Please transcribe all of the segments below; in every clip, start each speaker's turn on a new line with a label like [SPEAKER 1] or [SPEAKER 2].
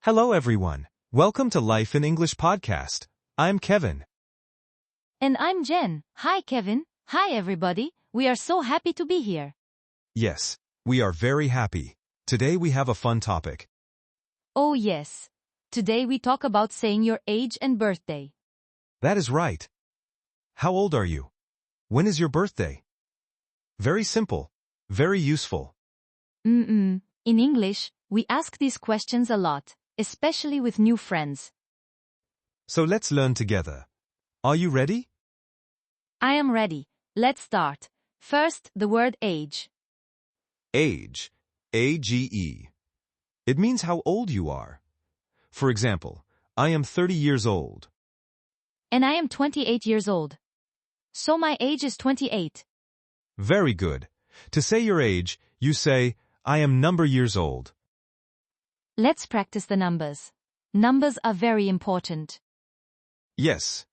[SPEAKER 1] Hello everyone. Welcome to Life in English podcast. I'm Kevin.
[SPEAKER 2] And I'm Jen. Hi Kevin. Hi everybody. We are so happy to be here.
[SPEAKER 1] Yes, we are very happy. Today we have a fun topic.
[SPEAKER 2] Oh yes. Today we talk about saying your age and birthday.
[SPEAKER 1] That is right. How old are you? When is your birthday? Very simple. Very useful.
[SPEAKER 2] In English, we ask these questions a lot, especially with new friends.
[SPEAKER 1] So let's learn together. Are you ready?
[SPEAKER 2] I am ready. Let's start. First, the word age.
[SPEAKER 1] Age. A-G-E. It means how old you are. For example, I am 30 years old.
[SPEAKER 2] And I am 28 years old. So my age is 28.
[SPEAKER 1] Very good. To say your age, you say, I am number years old.
[SPEAKER 2] Let's practice the numbers. Numbers are very important.
[SPEAKER 1] Yes.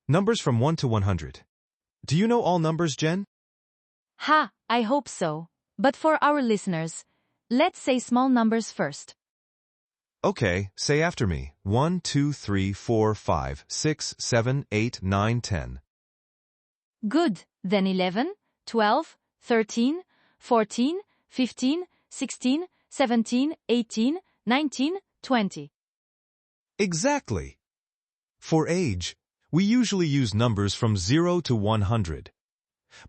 [SPEAKER 1] Numbers from 1 to 100. Do you know all numbers, Jen?
[SPEAKER 2] Ha, I hope so. But for our listeners, let's say small numbers first.
[SPEAKER 1] Okay, say after me. 1, 2, 3, 4, 5, 6, 7, 8, 9, 10.
[SPEAKER 2] Good. Then 11, 12, 13, 14, 15, 16, 17, 18, 19, 20.
[SPEAKER 1] Exactly. For age, we usually use numbers from 0 to 100.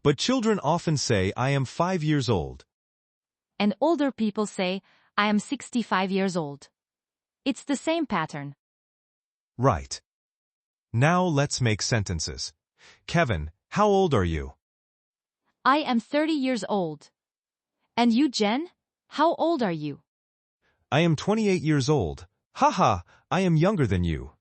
[SPEAKER 1] But children often say, I am 5 years old.
[SPEAKER 2] And older people say, I am 65 years old. It's the same pattern.
[SPEAKER 1] Right. Now let's make sentences. Kevin, how old are you?
[SPEAKER 2] I am 30 years old. And you, Jen? How old are you?
[SPEAKER 1] I am 28 years old. Haha, I am younger than you.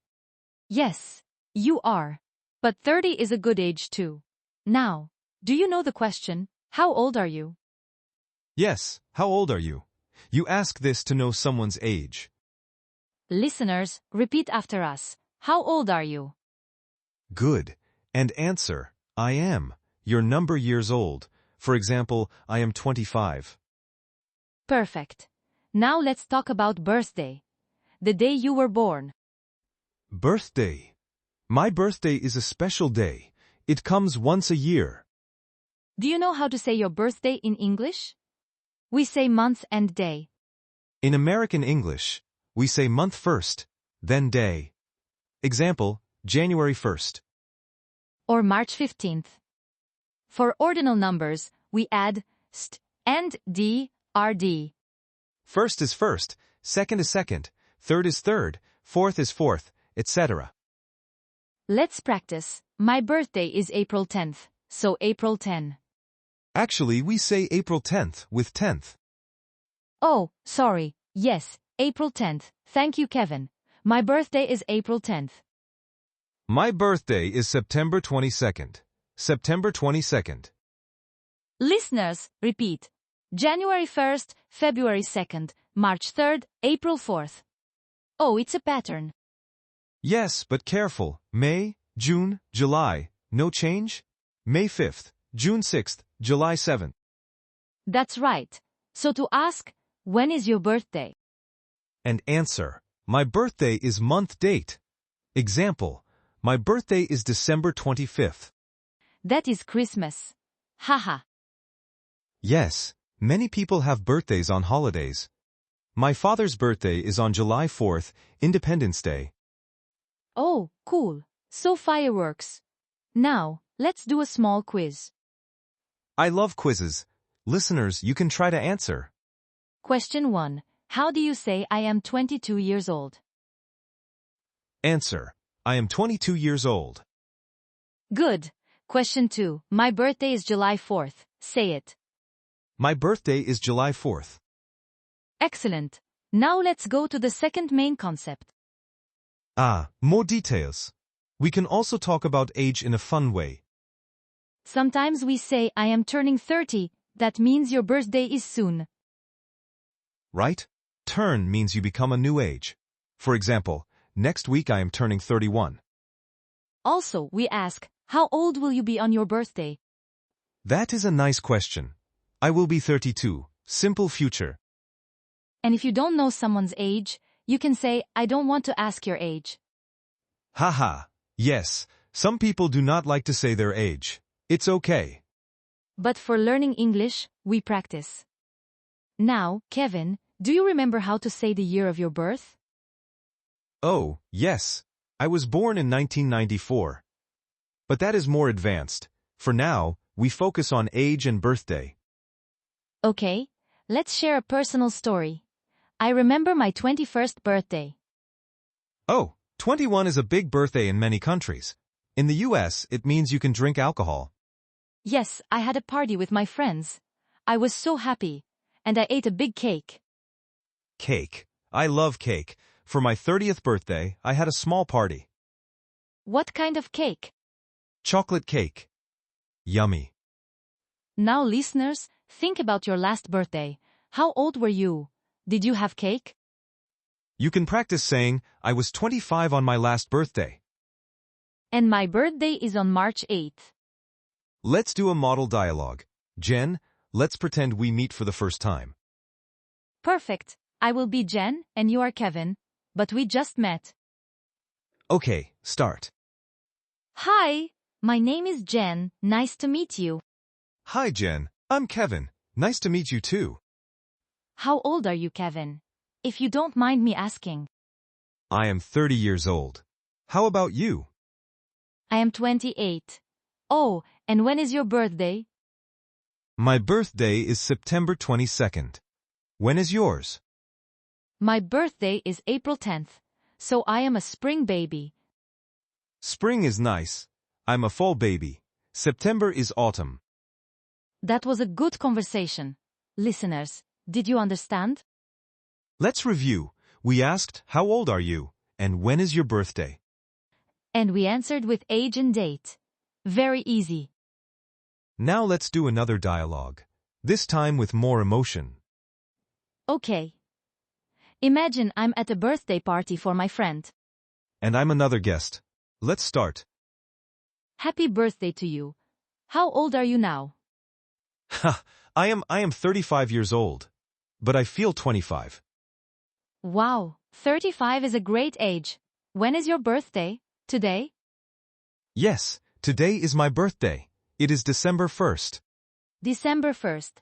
[SPEAKER 2] Yes, you are. But 30 is a good age too. Now, do you know the question, how old are you?
[SPEAKER 1] Yes, how old are you? You ask this to know someone's age.
[SPEAKER 2] Listeners, repeat after us. How old are you?
[SPEAKER 1] Good. And answer, I am. Your number years old. For example, I am 25.
[SPEAKER 2] Perfect. Now let's talk about birthday. The day you were born.
[SPEAKER 1] Birthday. My birthday is a special day. It comes once a year.
[SPEAKER 2] Do you know how to say your birthday in English? We say month and day.
[SPEAKER 1] In American English, we say month first, then day. Example, January 1st.
[SPEAKER 2] Or March 15th. For ordinal numbers, we add st and d, rd.
[SPEAKER 1] First is first, second is second, third is third, fourth is fourth, etc.
[SPEAKER 2] Let's practice. My birthday is April 10th, so April 10.
[SPEAKER 1] Actually, we say April 10th with 10th.
[SPEAKER 2] Oh, sorry. Yes, April 10th. Thank you, Kevin. My birthday is April 10th.
[SPEAKER 1] My birthday is September 22nd. September 22nd.
[SPEAKER 2] Listeners, repeat. January 1st, February 2nd, March 3rd, April 4th. Oh, it's a pattern.
[SPEAKER 1] Yes, but careful. May, June, July, no change? May 5th, June 6th, July 7th.
[SPEAKER 2] That's right. So to ask, when is your birthday?
[SPEAKER 1] And answer, my birthday is month date. Example, my birthday is December 25th.
[SPEAKER 2] That is Christmas. Haha.
[SPEAKER 1] Yes, many people have birthdays on holidays. My father's birthday is on July 4th, Independence Day.
[SPEAKER 2] Oh, cool. So fireworks. Now, let's do a small quiz.
[SPEAKER 1] I love quizzes. Listeners, you can try to answer.
[SPEAKER 2] Question 1. How do you say I am 22 years old?
[SPEAKER 1] Answer, I am 22 years old.
[SPEAKER 2] Good. Question 2. My birthday is July 4th. Say it.
[SPEAKER 1] My birthday is July 4th.
[SPEAKER 2] Excellent. Now let's go to the second main concept.
[SPEAKER 1] More details. We can also talk about age in a fun way.
[SPEAKER 2] Sometimes we say I am turning 30. That means your birthday is soon.
[SPEAKER 1] Right? Turn means you become a new age. For example, next week I am turning 31.
[SPEAKER 2] Also, we ask, how old will you be on your birthday?
[SPEAKER 1] That is a nice question. I will be 32. Simple future.
[SPEAKER 2] And if you don't know someone's age, you can say, I don't want to ask your age.
[SPEAKER 1] Haha, yes, some people do not like to say their age. It's okay.
[SPEAKER 2] But for learning English, we practice. Now, Kevin, do you remember how to say the year of your birth?
[SPEAKER 1] Oh, yes. I was born in 1994. But that is more advanced. For now, we focus on age and birthday.
[SPEAKER 2] Okay, let's share a personal story. I remember my 21st birthday.
[SPEAKER 1] Oh, 21 is a big birthday in many countries. In the US, it means you can drink alcohol.
[SPEAKER 2] Yes, I had a party with my friends. I was so happy. And I ate a big cake.
[SPEAKER 1] Cake. I love cake. For my 30th birthday, I had a small party.
[SPEAKER 2] What kind of cake?
[SPEAKER 1] Chocolate cake. Yummy.
[SPEAKER 2] Now listeners, think about your last birthday. How old were you? Did you have cake?
[SPEAKER 1] You can practice saying, I was 25 on my last birthday.
[SPEAKER 2] And my birthday is on March 8th.
[SPEAKER 1] Let's do a model dialogue. Jen, let's pretend we meet for the first time.
[SPEAKER 2] Perfect. I will be Jen, and you are Kevin. But we just met.
[SPEAKER 1] Okay, start.
[SPEAKER 2] Hi, my name is Jen. Nice to meet you.
[SPEAKER 1] Hi, Jen. I'm Kevin. Nice to meet you too.
[SPEAKER 2] How old are you, Kevin? If you don't mind me asking.
[SPEAKER 1] I am 30 years old. How about you?
[SPEAKER 2] I am 28. Oh, and when is your birthday?
[SPEAKER 1] My birthday is September 22nd. When is yours?
[SPEAKER 2] My birthday is April 10th, so I am a spring baby.
[SPEAKER 1] Spring is nice. I'm a fall baby. September is autumn.
[SPEAKER 2] That was a good conversation. Listeners, did you understand?
[SPEAKER 1] Let's review. We asked, how old are you? And when is your birthday?
[SPEAKER 2] And we answered with age and date. Very easy.
[SPEAKER 1] Now let's do another dialogue. This time with more emotion.
[SPEAKER 2] Okay. Imagine I'm at a birthday party for my friend.
[SPEAKER 1] And I'm another guest. Let's start.
[SPEAKER 2] Happy birthday to you. How old are you now?
[SPEAKER 1] Ha, I am 35 years old. But I feel 25.
[SPEAKER 2] Wow, 35 is a great age. When is your birthday? Today?
[SPEAKER 1] Yes, today is my birthday. It is December 1st.
[SPEAKER 2] December 1st.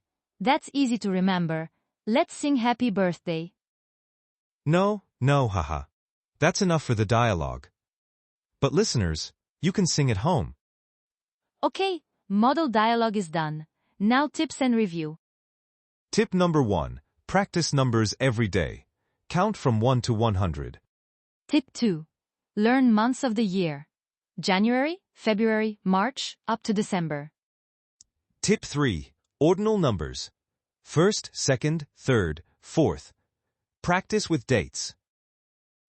[SPEAKER 2] That's easy to remember. Let's sing happy birthday.
[SPEAKER 1] No, haha. That's enough for the dialogue. But listeners, you can sing at home.
[SPEAKER 2] Okay, model dialogue is done. Now tips and review.
[SPEAKER 1] Tip number 1. Practice numbers every day. Count from 1 to 100.
[SPEAKER 2] Tip 2. Learn months of the year. January, February, March, up to December.
[SPEAKER 1] Tip 3. Ordinal numbers. First, second, third, fourth. Practice with dates.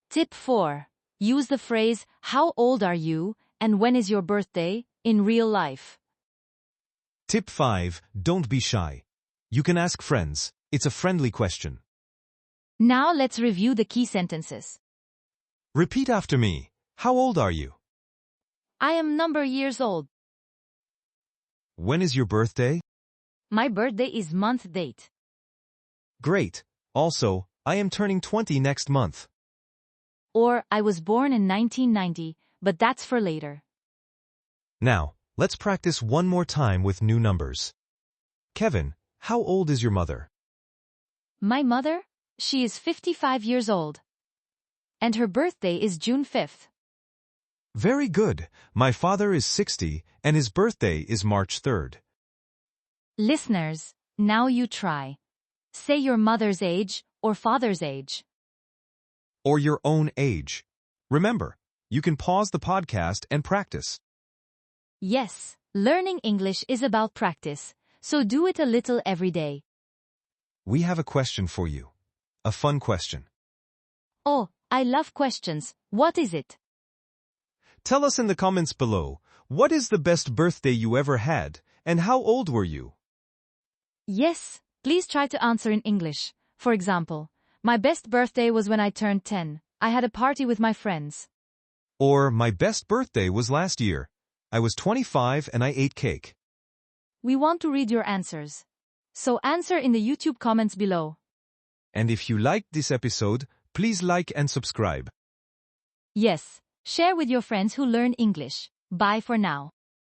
[SPEAKER 2] Tip 4. Use the phrase, how old are you, and when is your birthday, in real life.
[SPEAKER 1] Tip 5. Don't be shy. You can ask friends. It's a friendly question.
[SPEAKER 2] Now let's review the key sentences.
[SPEAKER 1] Repeat after me. How old are you?
[SPEAKER 2] I am number years old.
[SPEAKER 1] When is your birthday?
[SPEAKER 2] My birthday is month date.
[SPEAKER 1] Great. Also, I am turning 20 next month.
[SPEAKER 2] Or, I was born in 1990, but that's for later.
[SPEAKER 1] Now, let's practice one more time with new numbers. Kevin, how old is your mother?
[SPEAKER 2] My mother? She is 55 years old. And her birthday is June 5th.
[SPEAKER 1] Very good. My father is 60, and his birthday is March 3rd.
[SPEAKER 2] Listeners, now you try. Say your mother's age or father's age.
[SPEAKER 1] Or your own age. Remember, you can pause the podcast and practice.
[SPEAKER 2] Yes, learning English is about practice, so do it a little every day.
[SPEAKER 1] We have a question for you. A fun question.
[SPEAKER 2] Oh, I love questions. What is it?
[SPEAKER 1] Tell us in the comments below, what is the best birthday you ever had, and how old were you?
[SPEAKER 2] Yes, please try to answer in English. For example, my best birthday was when I turned 10. I had a party with my friends.
[SPEAKER 1] Or, my best birthday was last year. I was 25 and I ate cake.
[SPEAKER 2] We want to read your answers. So answer in the YouTube comments below.
[SPEAKER 1] And if you liked this episode, Please like and subscribe.
[SPEAKER 2] Yes, share with your friends who learn English. Bye for now.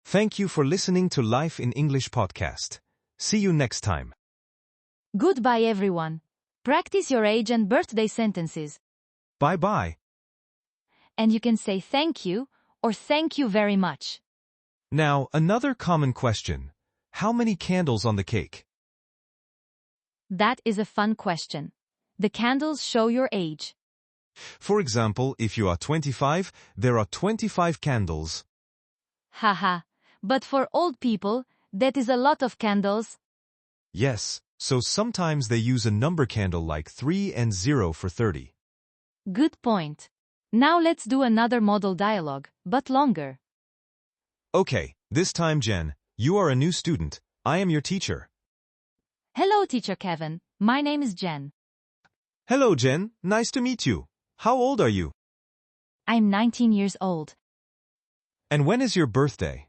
[SPEAKER 1] Thank you for listening to Life in English podcast. See you next time.
[SPEAKER 2] Goodbye everyone. Practice your age and birthday sentences.
[SPEAKER 1] Bye-bye.
[SPEAKER 2] And you can say thank you or thank you very much.
[SPEAKER 1] Now, another common question. How many candles on the cake?
[SPEAKER 2] That is a fun question. The candles show your age.
[SPEAKER 1] For example, if you are 25, there are 25 candles.
[SPEAKER 2] Haha. But for old people, that is a lot of candles.
[SPEAKER 1] Yes, so sometimes they use a number candle like 3 and 0 for 30.
[SPEAKER 2] Good point. Now let's do another model dialogue, but longer.
[SPEAKER 1] Okay, this time Jen, you are a new student. I am your teacher.
[SPEAKER 2] Hello, Teacher Kevin. My name is Jen.
[SPEAKER 1] Hello Jen, nice to meet you. How old are you?
[SPEAKER 2] I'm 19 years old.
[SPEAKER 1] And when is your birthday?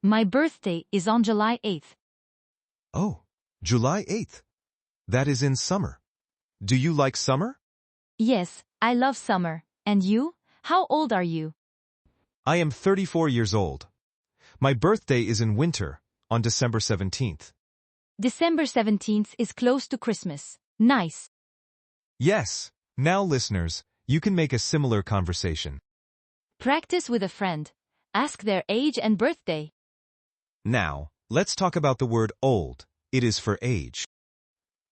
[SPEAKER 2] My birthday is on July 8th.
[SPEAKER 1] Oh, July 8th. That is in summer. Do you like summer?
[SPEAKER 2] Yes, I love summer. And you? How old are you?
[SPEAKER 1] I am 34 years old. My birthday is in winter, on December 17th.
[SPEAKER 2] December 17th is close to Christmas. Nice.
[SPEAKER 1] Yes. Now listeners, you can make a similar conversation.
[SPEAKER 2] Practice with a friend. Ask their age and birthday.
[SPEAKER 1] Now, let's talk about the word old. It is for age.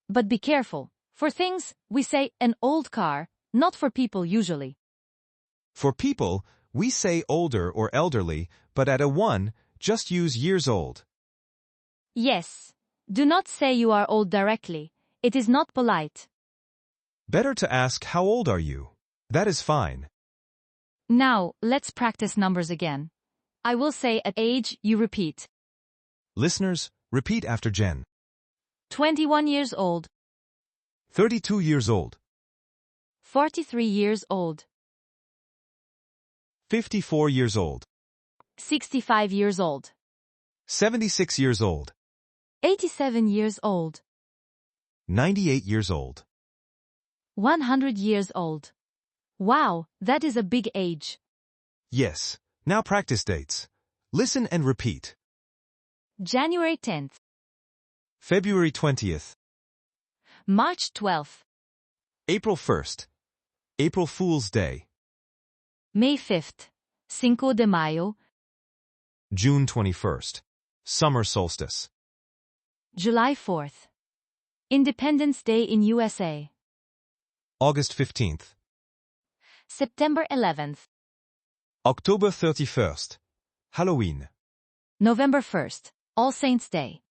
[SPEAKER 2] But be careful. For things, we say an old car, not for people usually.
[SPEAKER 1] For people, we say older or elderly, but at A1, just use years old.
[SPEAKER 2] Yes. Do not say you are old directly. It is not polite.
[SPEAKER 1] Better to ask how old are you? That is fine.
[SPEAKER 2] Now, let's practice numbers again. I will say at age, you repeat.
[SPEAKER 1] Listeners, repeat after Jen.
[SPEAKER 2] 21 years old.
[SPEAKER 1] 32 years old.
[SPEAKER 2] 43 years old.
[SPEAKER 1] 54 years old.
[SPEAKER 2] 65 years old.
[SPEAKER 1] 76 years old.
[SPEAKER 2] 87 years old.
[SPEAKER 1] 98 years old.
[SPEAKER 2] 100 years old. Wow, that is a big age.
[SPEAKER 1] Yes. Now practice dates. Listen and repeat.
[SPEAKER 2] January 10th.
[SPEAKER 1] February 20th.
[SPEAKER 2] March 12th.
[SPEAKER 1] April 1st. April Fool's Day.
[SPEAKER 2] May 5th. Cinco de Mayo.
[SPEAKER 1] June 21st. Summer Solstice.
[SPEAKER 2] July 4th. Independence Day in USA.
[SPEAKER 1] August 15th.
[SPEAKER 2] September 11th.
[SPEAKER 1] October 31st. Halloween.
[SPEAKER 2] November 1st. All Saints' Day.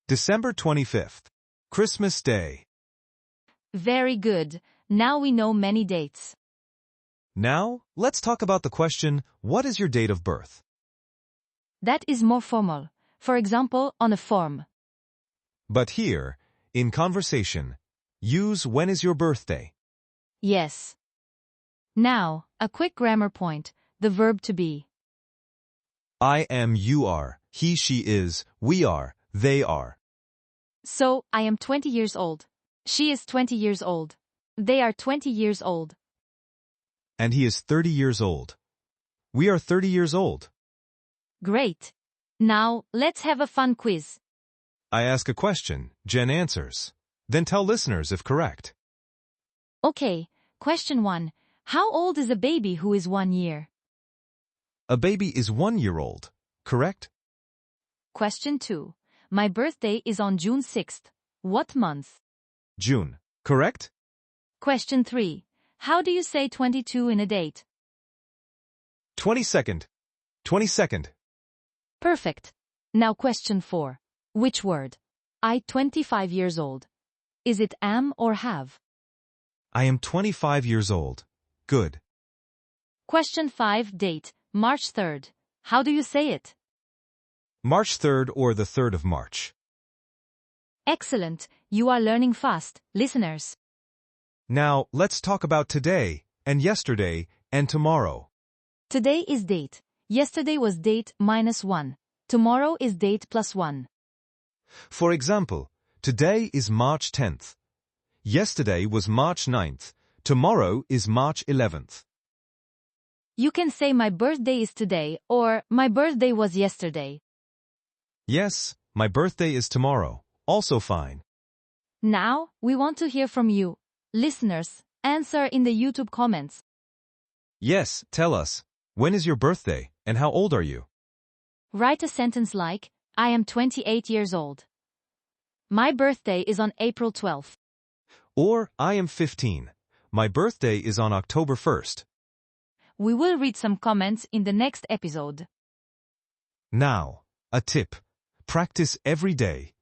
[SPEAKER 1] December 25th. Christmas Day.
[SPEAKER 2] Very good. Now we know many dates.
[SPEAKER 1] Now, let's talk about the question, what is your date of birth?
[SPEAKER 2] That is more formal. For example, on a form.
[SPEAKER 1] But here, in conversation, use when is your birthday?
[SPEAKER 2] Yes. Now, a quick grammar point, the verb to be.
[SPEAKER 1] I am, you are, he, she is, we are, they are.
[SPEAKER 2] So, I am 20 years old. She is 20 years old. They are 20 years old.
[SPEAKER 1] And he is 30 years old. We are 30 years old.
[SPEAKER 2] Great. Now, let's have a fun quiz.
[SPEAKER 1] I ask a question, Jen answers. Then tell listeners if correct.
[SPEAKER 2] Okay, question 1. How old is a baby who is 1 year?
[SPEAKER 1] A baby is 1 year old, correct?
[SPEAKER 2] Question 2. My birthday is on June 6th. What month?
[SPEAKER 1] June, correct?
[SPEAKER 2] Question 3. How do you say 22 in a date?
[SPEAKER 1] 22nd. 22nd.
[SPEAKER 2] Perfect. Now question 4. Which word? I 25 years old. Is it am or have?
[SPEAKER 1] I am 25 years old. Good.
[SPEAKER 2] Question 5. Date, March 3rd. How do you say it?
[SPEAKER 1] March 3rd or the 3rd of March.
[SPEAKER 2] Excellent. You are learning fast, listeners.
[SPEAKER 1] Now, let's talk about today, and yesterday, and tomorrow.
[SPEAKER 2] Today is date. Yesterday was date -1. Tomorrow is date +1.
[SPEAKER 1] For example, today is March 10th. Yesterday was March 9th, Tomorrow is March 11th.
[SPEAKER 2] You can say my birthday is today or my birthday was yesterday.
[SPEAKER 1] Yes, my birthday is tomorrow. Also fine.
[SPEAKER 2] Now, we want to hear from you. Listeners, answer in the YouTube comments.
[SPEAKER 1] Yes, tell us. When is your birthday, and how old are you?
[SPEAKER 2] Write a sentence like, I am 28 years old. My birthday is on April 12th.
[SPEAKER 1] Or, I am 15. My birthday is on October 1st.
[SPEAKER 2] We will read some comments in the next episode.
[SPEAKER 1] Now, a tip. Practice every day.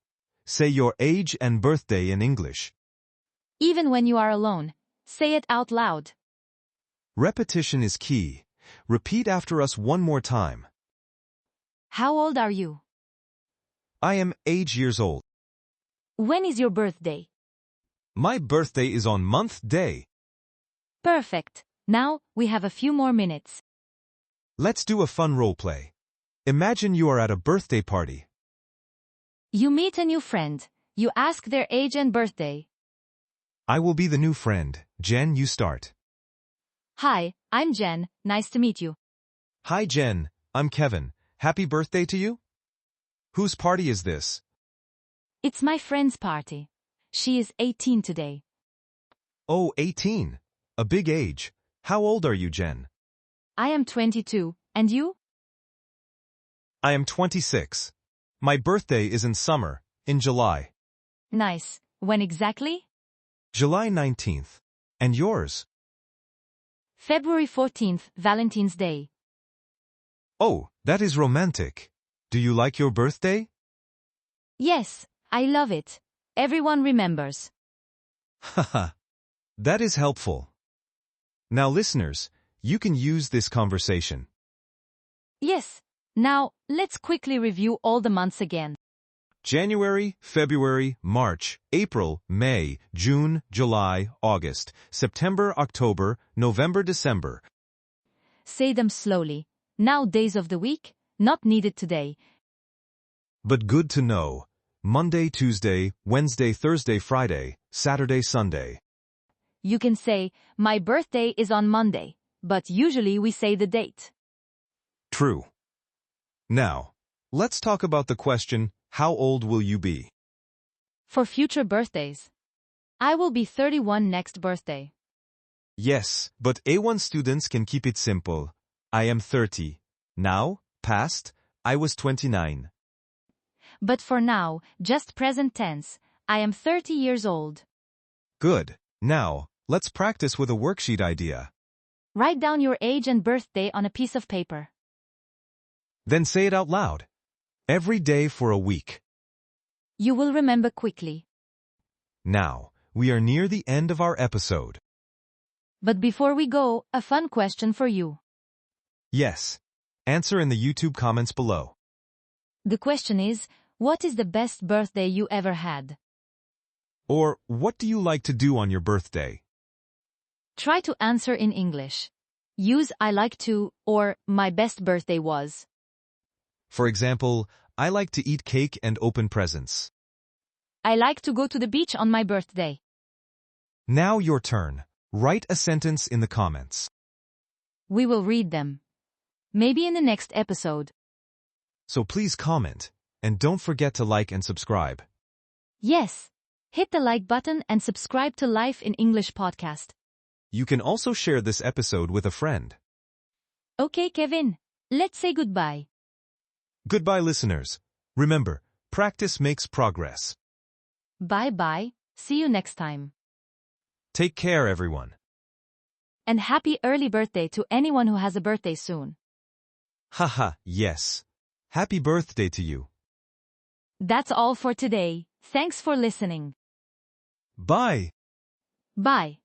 [SPEAKER 1] Say your age and birthday in English.
[SPEAKER 2] Even when you are alone, say it out loud.
[SPEAKER 1] Repetition is key. Repeat after us one more time.
[SPEAKER 2] How old are you?
[SPEAKER 1] I am 8 years old.
[SPEAKER 2] When is your birthday?
[SPEAKER 1] My birthday is on month day.
[SPEAKER 2] Perfect. Now, we have a few more minutes.
[SPEAKER 1] Let's do a fun role play. Imagine you are at a birthday party.
[SPEAKER 2] You meet a new friend. You ask their age and birthday.
[SPEAKER 1] I will be the new friend. Jen, you start.
[SPEAKER 2] Hi, I'm Jen. Nice to meet you.
[SPEAKER 1] Hi Jen, I'm Kevin. Happy birthday to you? Whose party is this?
[SPEAKER 2] It's my friend's party. She is 18 today.
[SPEAKER 1] Oh, 18. A big age. How old are you, Jen?
[SPEAKER 2] I am 22, and you?
[SPEAKER 1] I am 26. My birthday is in summer, in July.
[SPEAKER 2] Nice. When exactly?
[SPEAKER 1] July 19th. And yours?
[SPEAKER 2] February 14th, Valentine's Day.
[SPEAKER 1] Oh, that is romantic. Do you like your birthday?
[SPEAKER 2] Yes, I love it. Everyone remembers.
[SPEAKER 1] Haha. That is helpful. Now listeners, you can use this conversation.
[SPEAKER 2] Yes. Now, let's quickly review all the months again.
[SPEAKER 1] January, February, March, April, May, June, July, August, September, October, November, December.
[SPEAKER 2] Say them slowly. Now days of the week, not needed today.
[SPEAKER 1] But good to know. Monday, Tuesday, Wednesday, Thursday, Friday, Saturday, Sunday.
[SPEAKER 2] You can say, my birthday is on Monday, but usually we say the date.
[SPEAKER 1] True. Now, let's talk about the question, how old will you be?
[SPEAKER 2] For future birthdays. I will be 31 next birthday.
[SPEAKER 1] Yes, but A1 students can keep it simple. I am 30. Now, past, I was 29.
[SPEAKER 2] But for now, just present tense. I am 30 years old.
[SPEAKER 1] Good. Now, let's practice with a worksheet idea.
[SPEAKER 2] Write down your age and birthday on a piece of paper.
[SPEAKER 1] Then say it out loud. Every day for a week.
[SPEAKER 2] You will remember quickly.
[SPEAKER 1] Now, we are near the end of our episode.
[SPEAKER 2] But before we go, a fun question for you.
[SPEAKER 1] Yes. Answer in the YouTube comments below.
[SPEAKER 2] The question is, what is the best birthday you ever had?
[SPEAKER 1] Or, what do you like to do on your birthday?
[SPEAKER 2] Try to answer in English. Use I like to or my best birthday was.
[SPEAKER 1] For example, I like to eat cake and open presents.
[SPEAKER 2] I like to go to the beach on my birthday.
[SPEAKER 1] Now your turn. Write a sentence in the comments.
[SPEAKER 2] We will read them. Maybe in the next episode.
[SPEAKER 1] So please comment, and don't forget to like and subscribe.
[SPEAKER 2] Yes. Hit the like button and subscribe to Life in English podcast.
[SPEAKER 1] You can also share this episode with a friend.
[SPEAKER 2] Okay, Kevin. Let's say goodbye.
[SPEAKER 1] Goodbye, listeners. Remember, practice makes progress.
[SPEAKER 2] Bye-bye. See you next time.
[SPEAKER 1] Take care, everyone.
[SPEAKER 2] And happy early birthday to anyone who has a birthday soon.
[SPEAKER 1] Haha, yes. Happy birthday to you.
[SPEAKER 2] That's all for today. Thanks for listening.
[SPEAKER 1] Bye.
[SPEAKER 2] Bye.